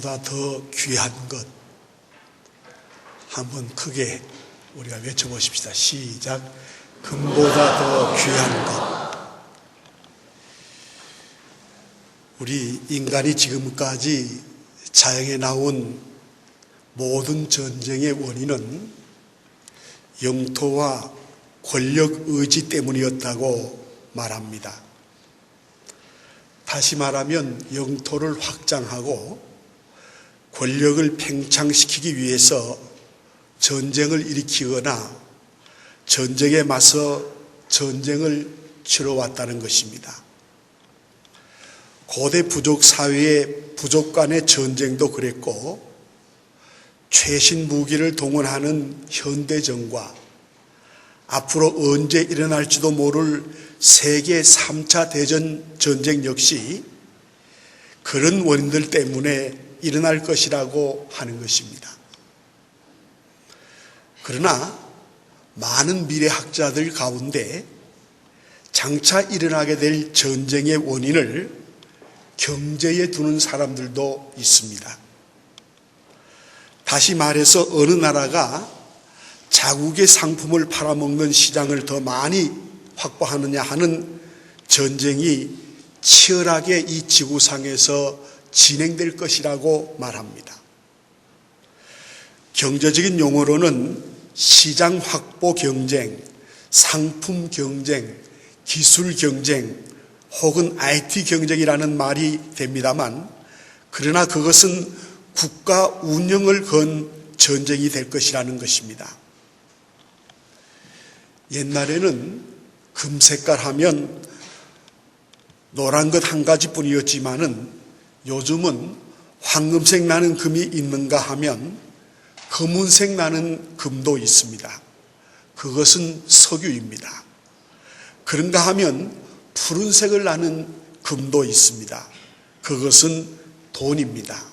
금보다 더 귀한 것. 한번 크게 우리가 외쳐보십시다. 시작. 금보다 더 귀한 것. 우리 인간이 지금까지 자연에 나온 모든 전쟁의 원인은 영토와 권력 의지 때문이었다고 말합니다. 다시 말하면 영토를 확장하고 권력을 팽창시키기 위해서 전쟁을 일으키거나 전쟁에 맞서 전쟁을 치러왔다는 것입니다. 고대 부족 사회의 부족 간의 전쟁도 그랬고, 최신 무기를 동원하는 현대전과 앞으로 언제 일어날지도 모를 세계 3차 대전 전쟁 역시 그런 원인들 때문에 일어날 것이라고 하는 것입니다. 그러나 많은 미래학자들 가운데 장차 일어나게 될 전쟁의 원인을 경제에 두는 사람들도 있습니다. 다시 말해서 어느 나라가 자국의 상품을 팔아먹는 시장을 더 많이 확보하느냐 하는 전쟁이 치열하게 이 지구상에서 진행될 것이라고 말합니다. 경제적인 용어로는 시장 확보 경쟁, 상품 경쟁, 기술 경쟁 혹은 IT 경쟁이라는 말이 됩니다만, 그러나 그것은 국가 운영을 건 전쟁이 될 것이라는 것입니다. 옛날에는 금색깔 하면 노란 것 한 가지뿐이었지만은 요즘은 황금색 나는 금이 있는가 하면 검은색 나는 금도 있습니다. 그것은 석유입니다. 그런가 하면 푸른색을 나는 금도 있습니다. 그것은 돈입니다.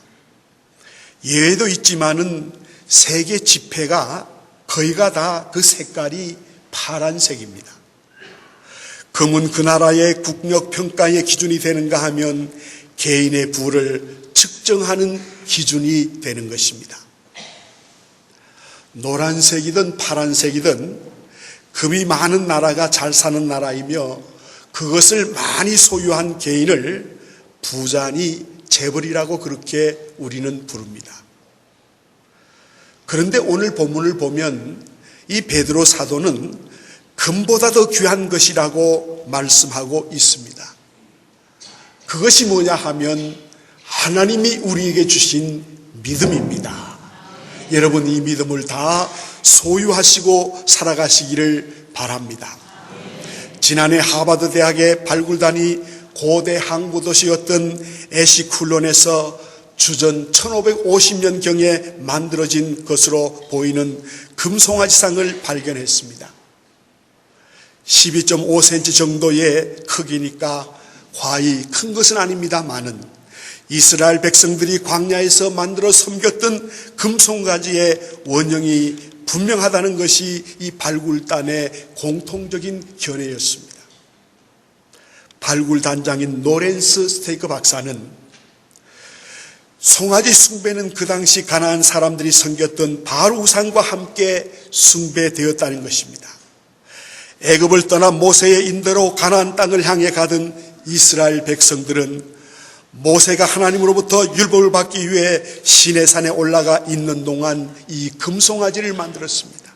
예외도 있지만은 세계 지폐가 거의가 다 그 색깔이 파란색입니다. 금은 그 나라의 국력 평가의 기준이 되는가 하면 개인의 부를 측정하는 기준이 되는 것입니다. 노란색이든 파란색이든 금이 많은 나라가 잘 사는 나라이며 그것을 많이 소유한 개인을 부자니 재벌이라고 그렇게 우리는 부릅니다. 그런데 오늘 본문을 보면 이 베드로 사도는 금보다 더 귀한 것이라고 말씀하고 있습니다. 그것이 뭐냐 하면 하나님이 우리에게 주신 믿음입니다. 여러분, 이 믿음을 다 소유하시고 살아가시기를 바랍니다. 지난해 하버드 대학의 발굴단이 고대 항구 도시였던 에시쿨론에서 주전 1550년경에 만들어진 것으로 보이는 금송아지상을 발견했습니다. 12.5cm 정도의 크기니까 과히 큰 것은 아닙니다만은 이스라엘 백성들이 광야에서 만들어 섬겼던 금송아지의 원형이 분명하다는 것이 이 발굴단의 공통적인 견해였습니다. 발굴단장인 노렌스 스테이크 박사는 송아지 숭배는 그 당시 가나안 사람들이 섬겼던 바알 우상과 함께 숭배되었다는 것입니다. 애굽을 떠나 모세의 인도로 가나안 땅을 향해 가던 이스라엘 백성들은 모세가 하나님으로부터 율법을 받기 위해 시내산에 올라가 있는 동안 이 금송아지를 만들었습니다.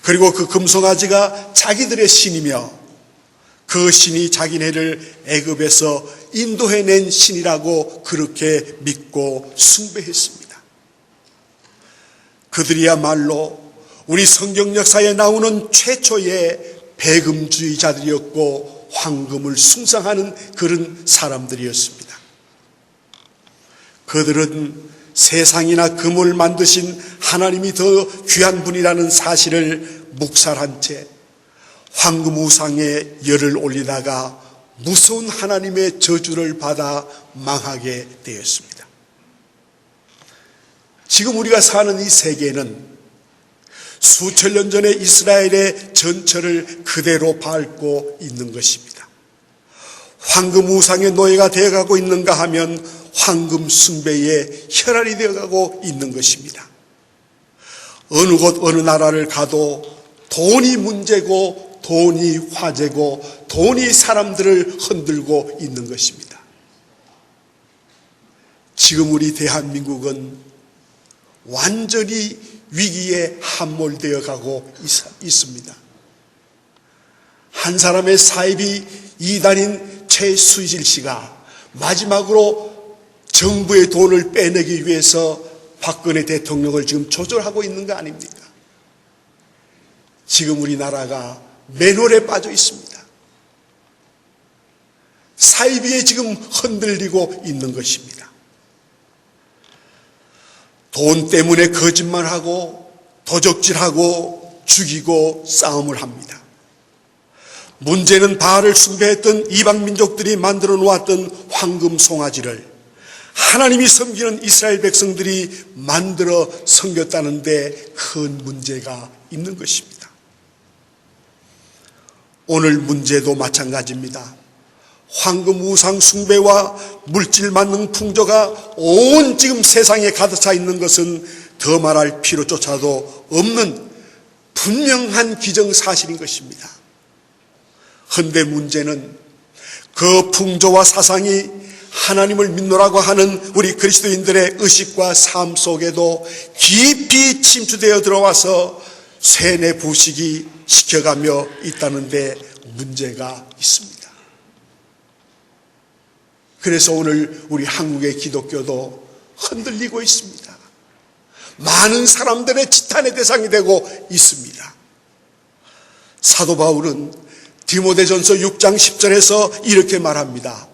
그리고 그 금송아지가 자기들의 신이며 그 신이 자기네를 애굽에서 인도해낸 신이라고 그렇게 믿고 숭배했습니다. 그들이야말로 우리 성경 역사에 나오는 최초의 배금주의자들이었고 황금을 숭상하는 그런 사람들이었습니다. 그들은 세상이나 금을 만드신 하나님이 더 귀한 분이라는 사실을 묵살한 채 황금 우상에 열을 올리다가 무서운 하나님의 저주를 받아 망하게 되었습니다. 지금 우리가 사는 이 세계는 수천 년 전에 이스라엘의 전철을 그대로 밟고 있는 것입니다. 황금 우상의 노예가 되어가고 있는가 하면 황금 숭배의 혈안이 되어가고 있는 것입니다. 어느 곳 어느 나라를 가도 돈이 문제고 돈이 화제고 돈이 사람들을 흔들고 있는 것입니다. 지금 우리 대한민국은 완전히 위기에 함몰되어 가고 있습니다. 한 사람의 사입이 이단인 최수질 씨가 마지막으로 정부의 돈을 빼내기 위해서 박근혜 대통령을 지금 조절하고 있는 거 아닙니까? 지금 우리나라가 맨홀에 빠져 있습니다. 사이비에 지금 흔들리고 있는 것입니다. 돈 때문에 거짓말하고 도적질하고 죽이고 싸움을 합니다. 문제는 바알을 숭배했던 이방 민족들이 만들어 놓았던 황금 송아지를 하나님이 섬기는 이스라엘 백성들이 만들어 섬겼다는 데 큰 문제가 있는 것입니다. 오늘 문제도 마찬가지입니다. 황금 우상 숭배와 물질 만능 풍조가 온 지금 세상에 가득 차 있는 것은 더 말할 필요조차도 없는 분명한 기정사실인 것입니다. 그런데 문제는 그 풍조와 사상이 하나님을 믿노라고 하는 우리 그리스도인들의 의식과 삶 속에도 깊이 침투되어 들어와서 세뇌 부식이 시켜가며 있다는 데 문제가 있습니다. 그래서 오늘 우리 한국의 기독교도 흔들리고 있습니다. 많은 사람들의 지탄의 대상이 되고 있습니다. 사도 바울은 디모데전서 6장 10절에서 이렇게 말합니다.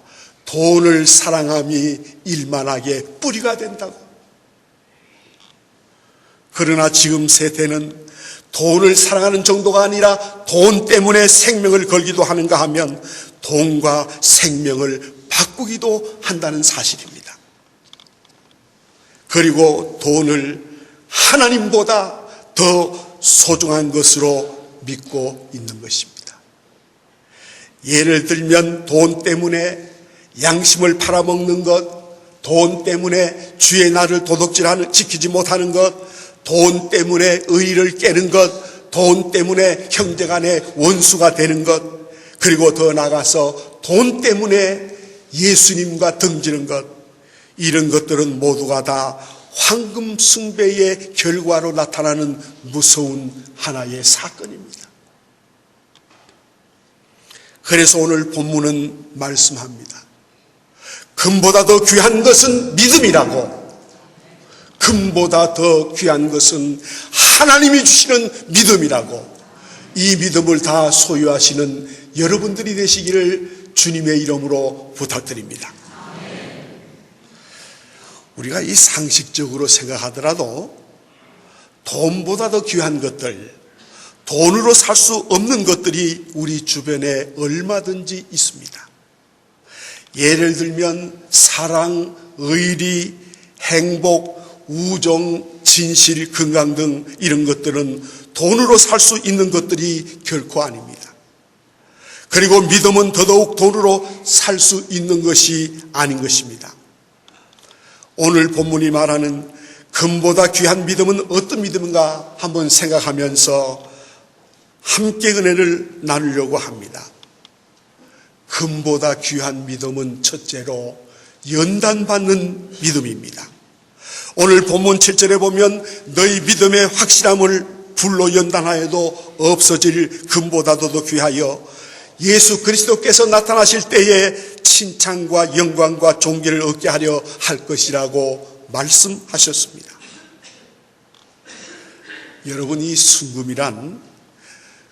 돈을 사랑함이 일만하게 뿌리가 된다고. 그러나 지금 세대는 돈을 사랑하는 정도가 아니라 돈 때문에 생명을 걸기도 하는가 하면 돈과 생명을 바꾸기도 한다는 사실입니다. 그리고 돈을 하나님보다 더 소중한 것으로 믿고 있는 것입니다. 예를 들면 돈 때문에 양심을 팔아먹는 것, 돈 때문에 주의 날을 지키지 못하는 것, 돈 때문에 의의를 깨는 것, 돈 때문에 형제간의 원수가 되는 것, 그리고 더 나아가서 돈 때문에 예수님과 등지는 것, 이런 것들은 모두가 다 황금 숭배의 결과로 나타나는 무서운 하나의 사건입니다. 그래서 오늘 본문은 말씀합니다. 금보다 더 귀한 것은 믿음이라고. 금보다 더 귀한 것은 하나님이 주시는 믿음이라고. 이 믿음을 다 소유하시는 여러분들이 되시기를 주님의 이름으로 부탁드립니다. 우리가 이 상식적으로 생각하더라도 돈보다 더 귀한 것들, 돈으로 살 수 없는 것들이 우리 주변에 얼마든지 있습니다. 예를 들면 사랑, 의리, 행복, 우정, 진실, 건강 등 이런 것들은 돈으로 살 수 있는 것들이 결코 아닙니다. 그리고 믿음은 더더욱 돈으로 살 수 있는 것이 아닌 것입니다. 오늘 본문이 말하는 금보다 귀한 믿음은 어떤 믿음인가 한번 생각하면서 함께 은혜를 나누려고 합니다. 금보다 귀한 믿음은 첫째로 연단받는 믿음입니다. 오늘 본문 7절에 보면 너희 믿음의 확실함을 불로 연단하여도 없어질 금보다도 더 귀하여 예수 그리스도께서 나타나실 때에 칭찬과 영광과 존귀를 얻게 하려 할 것이라고 말씀하셨습니다. 여러분, 이 순금이란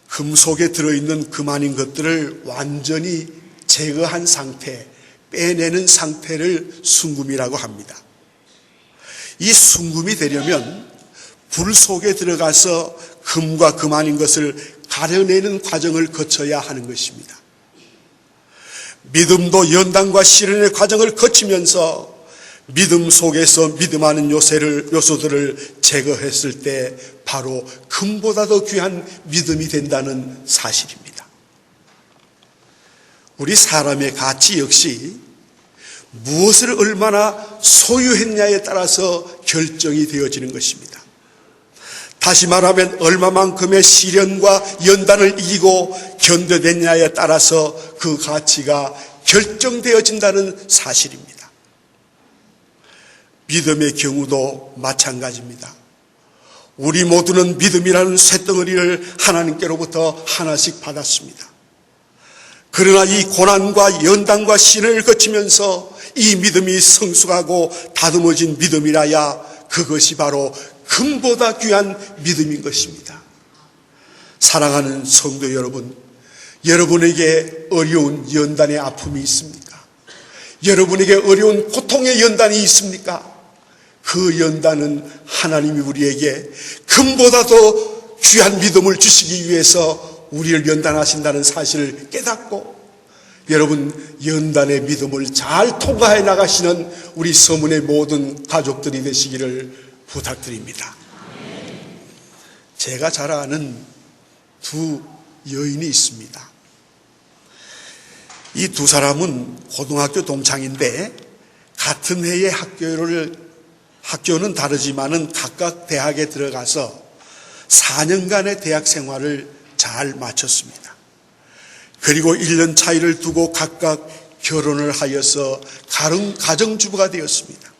금속에 들어있는 금 아닌 것들을 완전히 제거한 상태, 빼내는 상태를 순금이라고 합니다. 이 순금이 되려면 불 속에 들어가서 금과 금 아닌 것을 가려내는 과정을 거쳐야 하는 것입니다. 믿음도 연단과 시련의 과정을 거치면서 믿음 속에서 믿음하는 요소들을 제거했을 때 바로 금보다 더 귀한 믿음이 된다는 사실입니다. 우리 사람의 가치 역시 무엇을 얼마나 소유했냐에 따라서 결정이 되어지는 것입니다. 다시 말하면 얼마만큼의 시련과 연단을 이기고 견뎌냈냐에 따라서 그 가치가 결정되어진다는 사실입니다. 믿음의 경우도 마찬가지입니다. 우리 모두는 믿음이라는 쇳덩어리를 하나님께로부터 하나씩 받았습니다. 그러나 이 고난과 연단과 시련을 거치면서 이 믿음이 성숙하고 다듬어진 믿음이라야 그것이 바로 금보다 귀한 믿음인 것입니다. 사랑하는 성도 여러분, 여러분에게 어려운 연단의 아픔이 있습니까? 여러분에게 어려운 고통의 연단이 있습니까? 그 연단은 하나님이 우리에게 금보다 더 귀한 믿음을 주시기 위해서 우리를 연단하신다는 사실을 깨닫고 여러분 연단의 믿음을 잘 통과해 나가시는 우리 서문의 모든 가족들이 되시기를 부탁드립니다. 제가 잘 아는 두 여인이 있습니다. 이 두 사람은 고등학교 동창인데 같은 해에 학교는 다르지만은 각각 대학에 들어가서 4년간의 대학 생활을 잘 마쳤습니다. 그리고 1년 차이를 두고 각각 결혼을 하여서 가정주부가 되었습니다.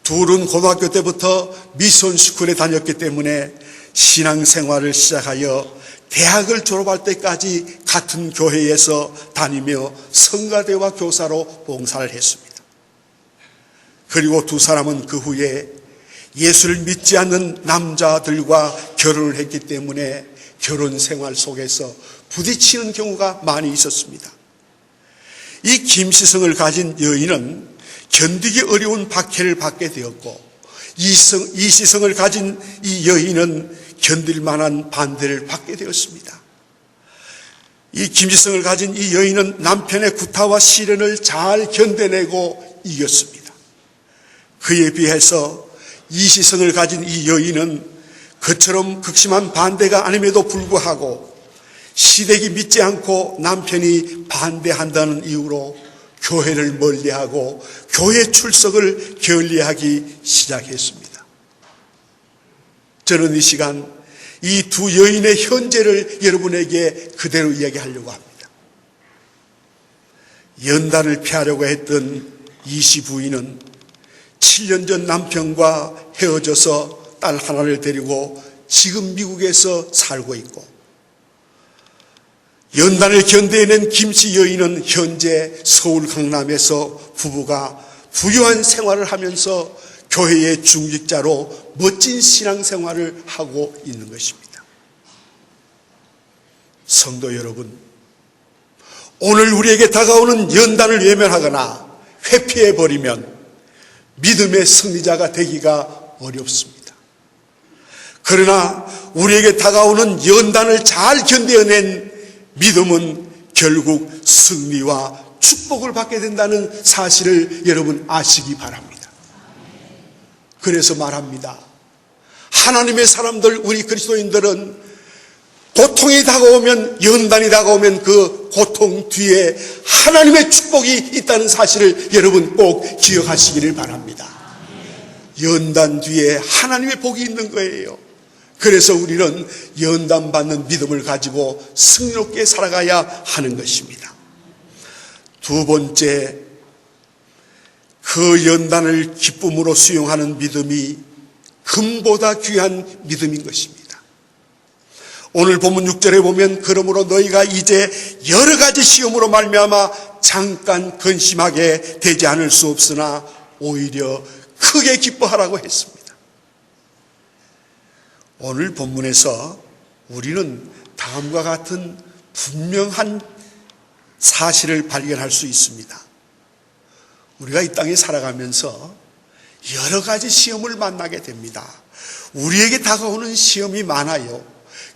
둘은 고등학교 때부터 미션 스쿨에 다녔기 때문에 신앙생활을 시작하여 대학을 졸업할 때까지 같은 교회에서 다니며 성가대와 교사로 봉사를 했습니다. 그리고 두 사람은 그 후에 예수를 믿지 않는 남자들과 결혼을 했기 때문에 결혼 생활 속에서 부딪히는 경우가 많이 있었습니다. 이 김시성을 가진 여인은 견디기 어려운 박해를 받게 되었고 이시성을 가진 이 여인은 견딜 만한 반대를 받게 되었습니다. 이 김시성을 가진 이 여인은 남편의 구타와 시련을 잘 견뎌내고 이겼습니다. 그에 비해서 이시성을 가진 이 여인은 그처럼 극심한 반대가 아님에도 불구하고 시댁이 믿지 않고 남편이 반대한다는 이유로 교회를 멀리하고 교회 출석을 게을리하기 시작했습니다. 저는 이 시간 이 두 여인의 현재를 여러분에게 그대로 이야기하려고 합니다. 연단을 피하려고 했던 이시 부인은 7년 전 남편과 헤어져서 딸 하나를 데리고 지금 미국에서 살고 있고, 연단을 견뎌낸 김씨 여인은 현재 서울 강남에서 부부가 부유한 생활을 하면서 교회의 중직자로 멋진 신앙생활을 하고 있는 것입니다. 성도 여러분, 오늘 우리에게 다가오는 연단을 외면하거나 회피해버리면 믿음의 승리자가 되기가 어렵습니다. 그러나 우리에게 다가오는 연단을 잘 견뎌낸 믿음은 결국 승리와 축복을 받게 된다는 사실을 여러분 아시기 바랍니다. 그래서 말합니다. 하나님의 사람들, 우리 그리스도인들은 고통이 다가오면, 연단이 다가오면 그 고통 뒤에 하나님의 축복이 있다는 사실을 여러분 꼭 기억하시기를 바랍니다. 연단 뒤에 하나님의 복이 있는 거예요. 그래서 우리는 연단받는 믿음을 가지고 승리롭게 살아가야 하는 것입니다. 두 번째, 그 연단을 기쁨으로 수용하는 믿음이 금보다 귀한 믿음인 것입니다. 오늘 본문 6절에 보면 그러므로 너희가 이제 여러 가지 시험으로 말미암아 잠깐 근심하게 되지 않을 수 없으나 오히려 크게 기뻐하라고 했습니다. 오늘 본문에서 우리는 다음과 같은 분명한 사실을 발견할 수 있습니다. 우리가 이 땅에 살아가면서 여러 가지 시험을 만나게 됩니다. 우리에게 다가오는 시험이 많아요.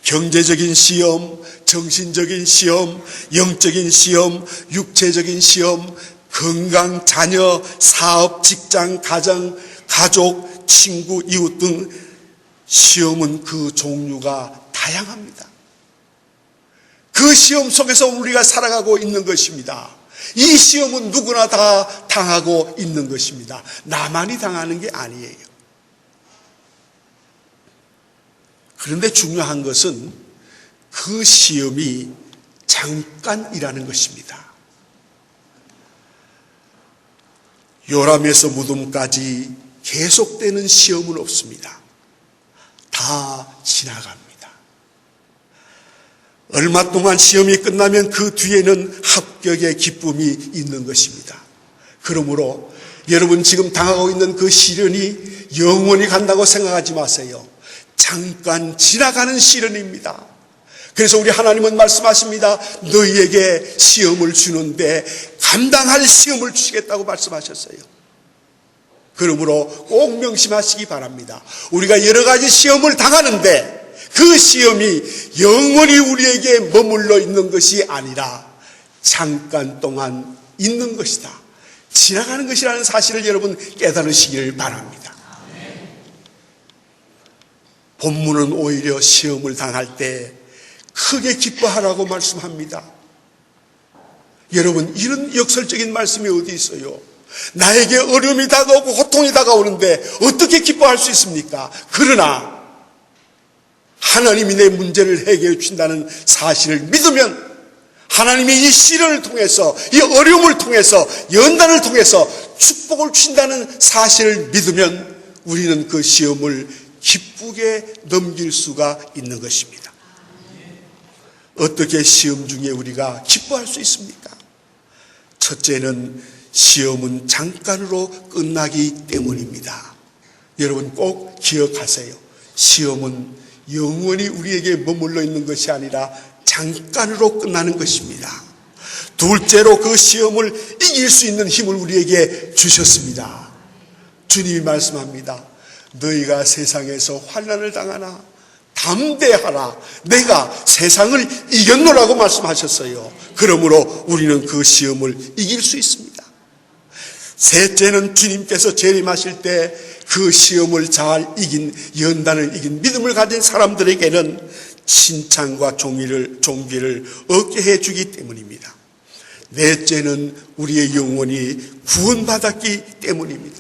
경제적인 시험, 정신적인 시험, 영적인 시험, 육체적인 시험, 건강, 자녀, 사업, 직장, 가정, 가족, 친구, 이웃 등 시험은 그 종류가 다양합니다. 그 시험 속에서 우리가 살아가고 있는 것입니다. 이 시험은 누구나 다 당하고 있는 것입니다. 나만이 당하는 게 아니에요. 그런데 중요한 것은 그 시험이 잠깐이라는 것입니다. 요람에서 무덤까지 계속되는 시험은 없습니다. 다 지나갑니다. 얼마 동안 시험이 끝나면 그 뒤에는 합격의 기쁨이 있는 것입니다. 그러므로 여러분 지금 당하고 있는 그 시련이 영원히 간다고 생각하지 마세요. 잠깐 지나가는 시련입니다. 그래서 우리 하나님은 말씀하십니다. 너희에게 시험을 주는데 감당할 시험을 주시겠다고 말씀하셨어요. 그러므로 꼭 명심하시기 바랍니다. 우리가 여러 가지 시험을 당하는데 그 시험이 영원히 우리에게 머물러 있는 것이 아니라 잠깐 동안 있는 것이다. 지나가는 것이라는 사실을 여러분 깨달으시기를 바랍니다. 본문은 오히려 시험을 당할 때 크게 기뻐하라고 말씀합니다. 여러분, 이런 역설적인 말씀이 어디 있어요? 나에게 어려움이 다가오고 고통이 다가오는데 어떻게 기뻐할 수 있습니까? 그러나 하나님이 내 문제를 해결해 주신다는 사실을 믿으면 하나님이 이 시련을 통해서, 이 어려움을 통해서, 연단을 통해서 축복을 주신다는 사실을 믿으면 우리는 그 시험을 기쁘게 넘길 수가 있는 것입니다. 어떻게 시험 중에 우리가 기뻐할 수 있습니까? 첫째는 시험은 잠깐으로 끝나기 때문입니다. 여러분 꼭 기억하세요. 시험은 영원히 우리에게 머물러 있는 것이 아니라 잠깐으로 끝나는 것입니다. 둘째로 그 시험을 이길 수 있는 힘을 우리에게 주셨습니다. 주님이 말씀합니다. 너희가 세상에서 환난을 당하나 담대하라. 내가 세상을 이겼노라고 말씀하셨어요. 그러므로 우리는 그 시험을 이길 수 있습니다. 셋째는 주님께서 재림하실 때 그 시험을 잘 이긴, 연단을 이긴 믿음을 가진 사람들에게는 칭찬과 존귀를 얻게 해주기 때문입니다. 넷째는 우리의 영혼이 구원받았기 때문입니다.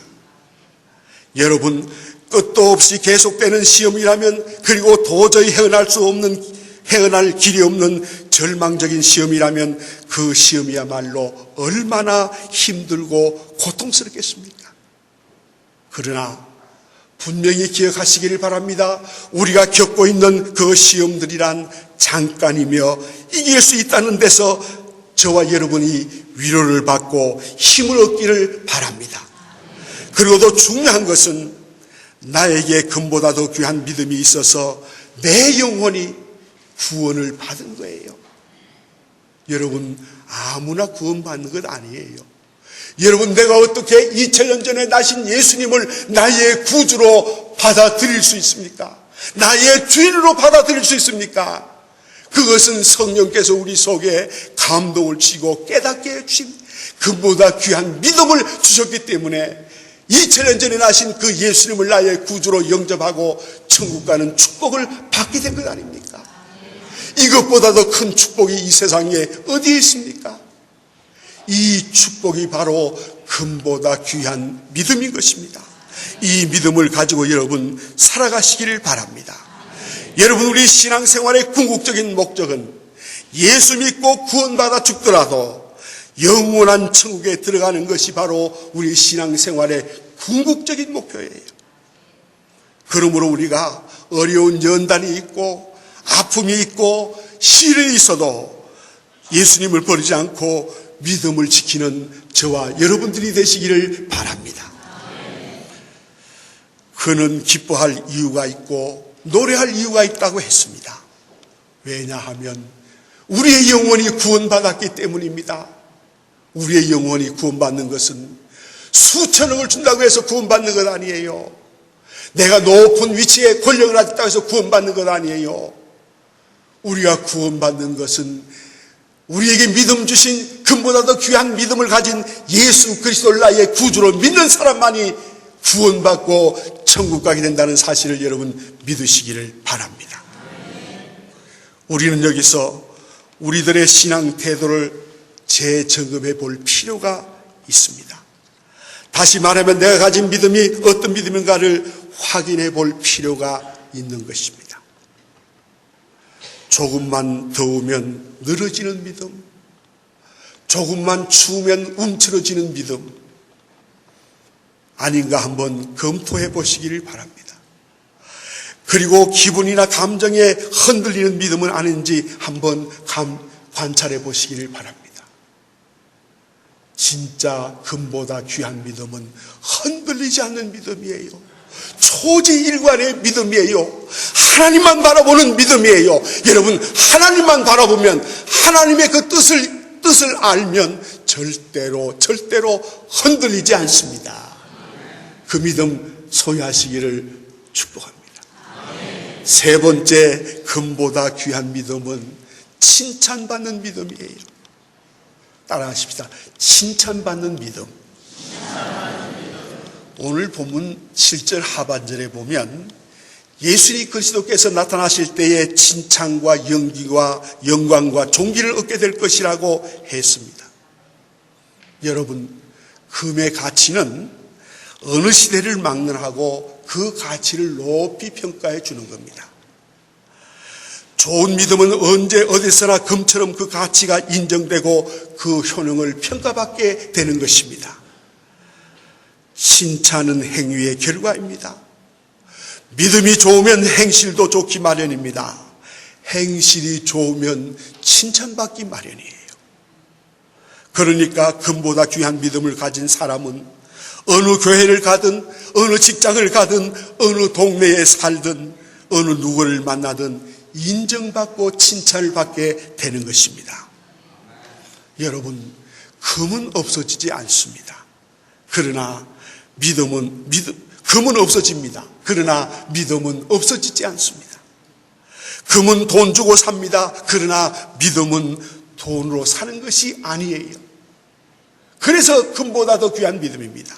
여러분, 끝도 없이 계속되는 시험이라면, 그리고 도저히 헤어날 길이 없는 절망적인 시험이라면 그 시험이야말로 얼마나 힘들고 고통스럽겠습니까? 그러나 분명히 기억하시기를 바랍니다. 우리가 겪고 있는 그 시험들이란 잠깐이며 이길 수 있다는 데서 저와 여러분이 위로를 받고 힘을 얻기를 바랍니다. 그리고 더 중요한 것은 나에게 금보다 더 귀한 믿음이 있어서 내 영혼이 구원을 받은 거예요. 여러분, 아무나 구원받는 것 아니에요. 여러분, 내가 어떻게 2000년 전에 나신 예수님을 나의 구주로 받아들일 수 있습니까? 나의 주인으로 받아들일 수 있습니까? 그것은 성령께서 우리 속에 감동을 주시고 깨닫게 해주신 그보다 귀한 믿음을 주셨기 때문에 2000년 전에 나신 그 예수님을 나의 구주로 영접하고 천국 가는 축복을 받게 된 것 아닙니까? 이것보다 더 큰 축복이 이 세상에 어디에 있습니까? 이 축복이 바로 금보다 귀한 믿음인 것입니다. 이 믿음을 가지고 여러분 살아가시기를 바랍니다. 여러분, 우리 신앙생활의 궁극적인 목적은 예수 믿고 구원받아 죽더라도 영원한 천국에 들어가는 것이 바로 우리 신앙생활의 궁극적인 목표예요. 그러므로 우리가 어려운 연단이 있고 아픔이 있고 시련이 있어도 예수님을 버리지 않고 믿음을 지키는 저와 여러분들이 되시기를 바랍니다. 그는 기뻐할 이유가 있고 노래할 이유가 있다고 했습니다. 왜냐하면 우리의 영혼이 구원받았기 때문입니다. 우리의 영혼이 구원받는 것은 수천억을 준다고 해서 구원받는 것 아니에요. 내가 높은 위치에 권력을 가졌다고 해서 구원받는 것 아니에요. 우리가 구원받는 것은 우리에게 믿음 주신 금보다 더 귀한 믿음을 가진 예수 그리스도를 나의 구주로 믿는 사람만이 구원받고 천국 가게 된다는 사실을 여러분 믿으시기를 바랍니다. 우리는 여기서 우리들의 신앙 태도를 재점검해 볼 필요가 있습니다. 다시 말하면 내가 가진 믿음이 어떤 믿음인가를 확인해 볼 필요가 있는 것입니다. 조금만 더우면 늘어지는 믿음, 조금만 추우면 움츠러지는 믿음, 아닌가 한번 검토해 보시기를 바랍니다. 그리고 기분이나 감정에 흔들리는 믿음은 아닌지 한번 관찰해 보시기를 바랍니다. 진짜 금보다 귀한 믿음은 흔들리지 않는 믿음이에요. 초지일관의 믿음이에요. 하나님만 바라보는 믿음이에요. 여러분, 하나님만 바라보면, 하나님의 그 뜻을 알면 절대로 흔들리지 않습니다. 그 믿음 소유하시기를 축복합니다. 세 번째, 금보다 귀한 믿음은 칭찬받는 믿음이에요. 따라하십시다. 칭찬받는 믿음. 오늘 본문 7절 하반절에 보면 예수님 그리스도께서 나타나실 때에 칭찬과 영기와 영광과 존귀를 얻게 될 것이라고 했습니다. 여러분, 금의 가치는 어느 시대를 막론하고 그 가치를 높이 평가해 주는 겁니다. 좋은 믿음은 언제 어디서나 금처럼 그 가치가 인정되고 그 효능을 평가받게 되는 것입니다. 칭찬은 행위의 결과입니다. 믿음이 좋으면 행실도 좋기 마련입니다. 행실이 좋으면 칭찬받기 마련이에요. 그러니까 금보다 귀한 믿음을 가진 사람은 어느 교회를 가든, 어느 직장을 가든, 어느 동네에 살든, 어느 누구를 만나든 인정받고 칭찬을 받게 되는 것입니다. 여러분, 금은 없어지지 않습니다. 그러나 금은 없어집니다. 그러나 믿음은 없어지지 않습니다. 금은 돈 주고 삽니다. 그러나 믿음은 돈으로 사는 것이 아니에요. 그래서 금보다 더 귀한 믿음입니다.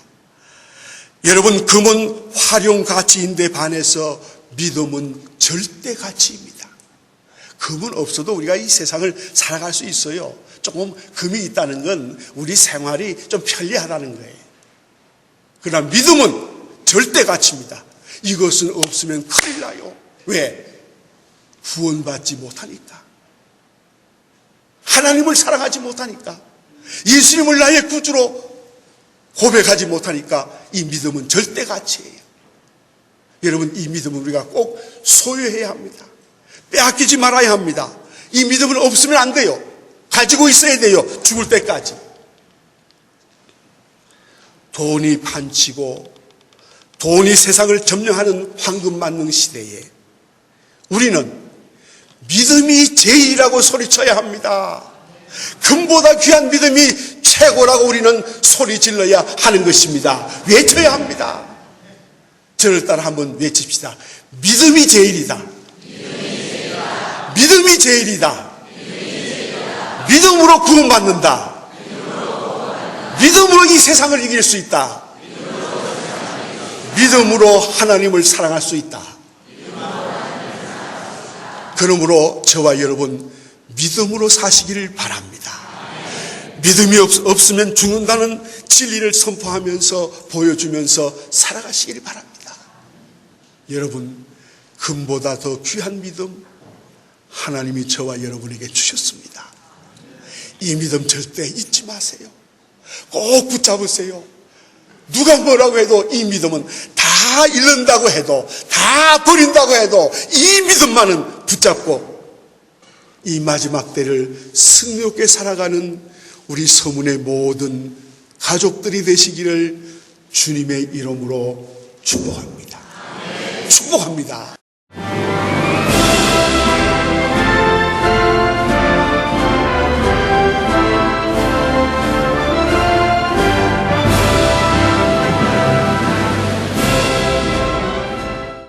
여러분, 금은 활용 가치인데 반해서 믿음은 절대 가치입니다. 금은 없어도 우리가 이 세상을 살아갈 수 있어요. 조금 금이 있다는 건 우리 생활이 좀 편리하다는 거예요. 그러나 믿음은 절대 가치입니다. 이것은 없으면 큰일 나요. 왜? 구원받지 못하니까. 하나님을 사랑하지 못하니까. 예수님을 나의 구주로 고백하지 못하니까 이 믿음은 절대 가치예요. 여러분, 이 믿음은 우리가 꼭 소유해야 합니다. 빼앗기지 말아야 합니다. 이 믿음은 없으면 안 돼요. 가지고 있어야 돼요. 죽을 때까지. 돈이 판치고 돈이 세상을 점령하는 황금만능 시대에 우리는 믿음이 제일이라고 소리쳐야 합니다. 금보다 귀한 믿음이 최고라고 우리는 소리 질러야 하는 것입니다. 외쳐야 합니다. 저를 따라 한번 외칩시다. 믿음이 제일이다. 믿음이 제일이다. 믿음으로 구원받는다. 믿음으로 이 세상을 이길 수 있다. 믿음으로 하나님을 사랑할 수 있다. 그러므로 저와 여러분, 믿음으로 사시기를 바랍니다. 믿음이 없으면 죽는다는 진리를 선포하면서 보여주면서 살아가시기를 바랍니다. 여러분, 금보다 더 귀한 믿음 하나님이 저와 여러분에게 주셨습니다. 이 믿음 절대 잊지 마세요. 꼭 붙잡으세요. 누가 뭐라고 해도 이 믿음은 다 잃는다고 해도, 다 버린다고 해도 이 믿음만은 붙잡고 이 마지막 때를 승리롭게 살아가는 우리 서문의 모든 가족들이 되시기를 주님의 이름으로 축복합니다. 축복합니다.